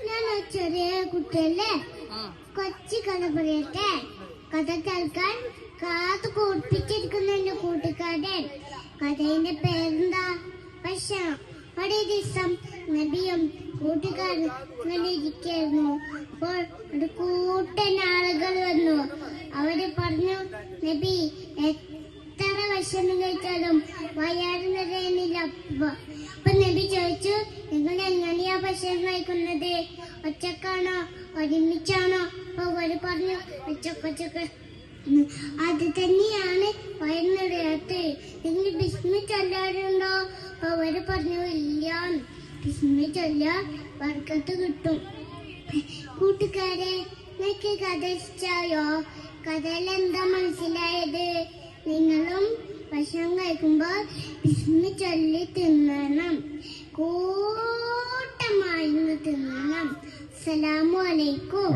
ഞാൻ ചെറിയ കുട്ടിയല്ലേ, കൊച്ചു കഥ പറയട്ടെ. കഥ കേൾക്കാൻ കാത്തു കൂട്ടിപ്പിച്ചിരിക്കുന്ന എന്റെ കൂട്ടുകാരൻ. കഥയുടെ പേരെന്താ? ഭക്ഷണം. ഒരു ദിവസം നബിയും കൂട്ടുകാരും ഇങ്ങനെ ഇരിക്കായിരുന്നു. അപ്പോൾ ഒരു കൂട്ടൻ ആളുകൾ വന്നു. അവര് പറഞ്ഞു, നബി, എത്ര ഭക്ഷണം കഴിച്ചാലും വയറ് നിറയുന്നില്ല. അപ്പൊ നബി ചോദിച്ചു, നിങ്ങൾ എങ്ങനെയാ ഭക്ഷണം കഴിക്കുന്നത്? ഒറ്റക്കാണോ ഒരുമിച്ചാണോ? അപ്പൊ അവര് പറഞ്ഞു, ഒച്ചക്കൊച്ചക്ക്. അത് തന്നെയാണ് വയറ് നിറയാത്തത്. നിങ്ങൾ ബിസ്മി ചൊല്ലാറുണ്ടോ? അപ്പൊ അവര് പറഞ്ഞു, ഇല്ല. ബിസ്മി ചൊല്ലാൻ ബർക്കത്ത് കിട്ടും. കൂട്ടുകാരെ, നിങ്ങൾക്ക് കഥ ഇഷ്ടായോ? കഥയിൽ എന്താ മനസ്സിലായത്? നിങ്ങളും ഭക്ഷണം കഴിക്കുമ്പോൾ ബിസ്മി ചൊല്ലി തിന്നണം, കൂട്ടമായി തിന്നണം. അസ്സലാമു അലൈക്കും.